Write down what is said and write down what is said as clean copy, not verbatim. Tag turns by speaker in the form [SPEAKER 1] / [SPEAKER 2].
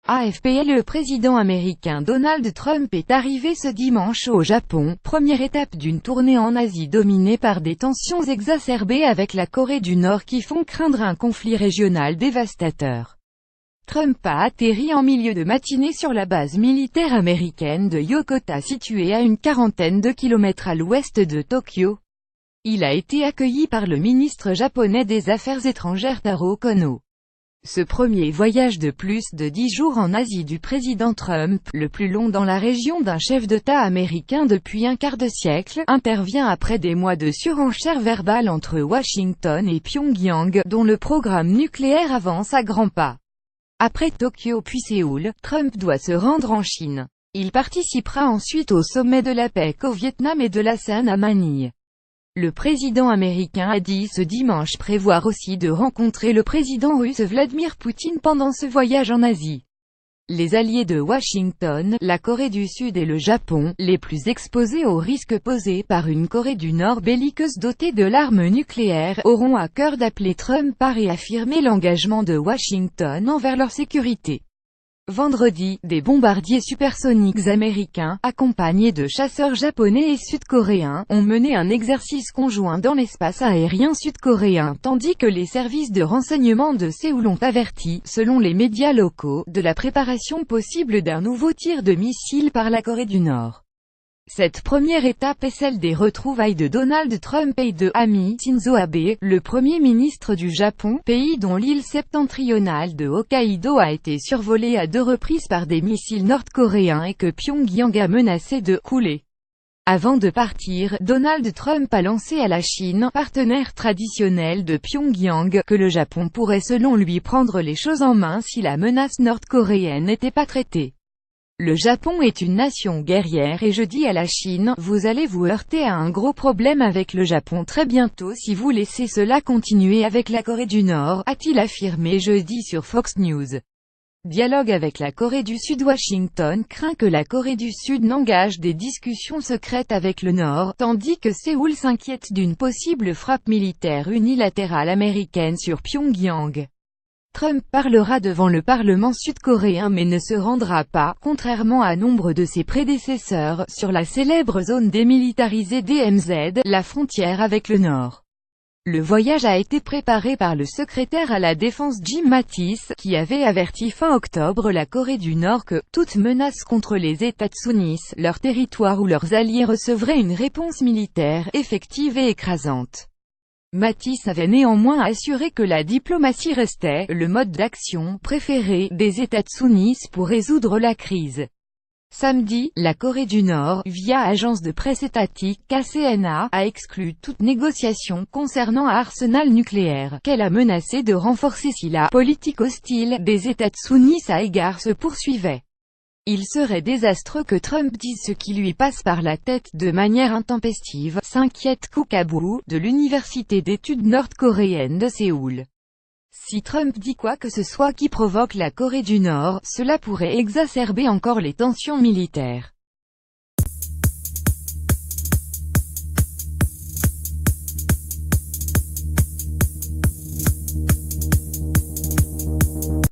[SPEAKER 1] AFP. Le président américain Donald Trump est arrivé ce dimanche au Japon, première étape d'une tournée en Asie dominée par des tensions exacerbées avec la Corée du Nord qui font craindre un conflit régional dévastateur. Trump a atterri en milieu de matinée sur la base militaire américaine de Yokota située à une quarantaine de kilomètres à l'ouest de Tokyo. Il a été accueilli par le ministre japonais des Affaires étrangères Taro Kono. Ce premier voyage de plus de 10 jours en Asie du président Trump, le plus long dans la région d'un chef d'État américain depuis un quart de siècle, intervient après des mois de surenchère verbale entre Washington et Pyongyang, dont le programme nucléaire avance à grands pas. Après Tokyo puis Séoul, Trump doit se rendre en Chine. Il participera ensuite au sommet de la PEC au Vietnam et de l'ASEAN à Manille. Le président américain a dit ce dimanche prévoir aussi de rencontrer le président russe Vladimir Poutine pendant ce voyage en Asie. Les alliés de Washington, la Corée du Sud et le Japon, les plus exposés aux risques posés par une Corée du Nord belliqueuse dotée de l'arme nucléaire, auront à cœur d'appeler Trump à réaffirmer l'engagement de Washington envers leur sécurité. Vendredi, des bombardiers supersoniques américains, accompagnés de chasseurs japonais et sud-coréens, ont mené un exercice conjoint dans l'espace aérien sud-coréen, tandis que les services de renseignement de Séoul ont averti, selon les médias locaux, de la préparation possible d'un nouveau tir de missile par la Corée du Nord. Cette première étape est celle des retrouvailles de Donald Trump et de Abe Shinzo Abe, le Premier ministre du Japon, pays dont l'île septentrionale de Hokkaido a été survolée à 2 reprises par des missiles nord-coréens et que Pyongyang a menacé de « couler ». Avant de partir, Donald Trump a lancé à la Chine, partenaire traditionnel de Pyongyang, que le Japon pourrait selon lui prendre les choses en main si la menace nord-coréenne n'était pas traitée. Le Japon est une nation guerrière et je dis à la Chine, vous allez vous heurter à un gros problème avec le Japon très bientôt si vous laissez cela continuer avec la Corée du Nord, a-t-il affirmé jeudi sur Fox News. Dialogue avec la Corée du Sud. Washington craint que la Corée du Sud n'engage des discussions secrètes avec le Nord, tandis que Séoul s'inquiète d'une possible frappe militaire unilatérale américaine sur Pyongyang. Trump parlera devant le Parlement sud-coréen mais ne se rendra pas, contrairement à nombre de ses prédécesseurs, sur la célèbre zone démilitarisée DMZ, la frontière avec le Nord. Le voyage a été préparé par le secrétaire à la Défense Jim Mattis, qui avait averti fin octobre la Corée du Nord que « toute menace contre les États-Unis, leur territoire ou leurs alliés recevrait une réponse militaire effective et écrasante ». Mattis avait néanmoins assuré que la diplomatie restait « le mode d'action préféré des États-Unis pour résoudre la crise ». Samedi, la Corée du Nord, via agence de presse étatique KCNA, a exclu toute négociation concernant un arsenal nucléaire, qu'elle a menacé de renforcer si la « politique hostile » des États-Unis à égard se poursuivait. Il serait désastreux que Trump dise ce qui lui passe par la tête de manière intempestive, s'inquiète Kokabu, de l'université d'études nord-coréenne de Séoul. Si Trump dit quoi que ce soit qui provoque la Corée du Nord, cela pourrait exacerber encore les tensions militaires.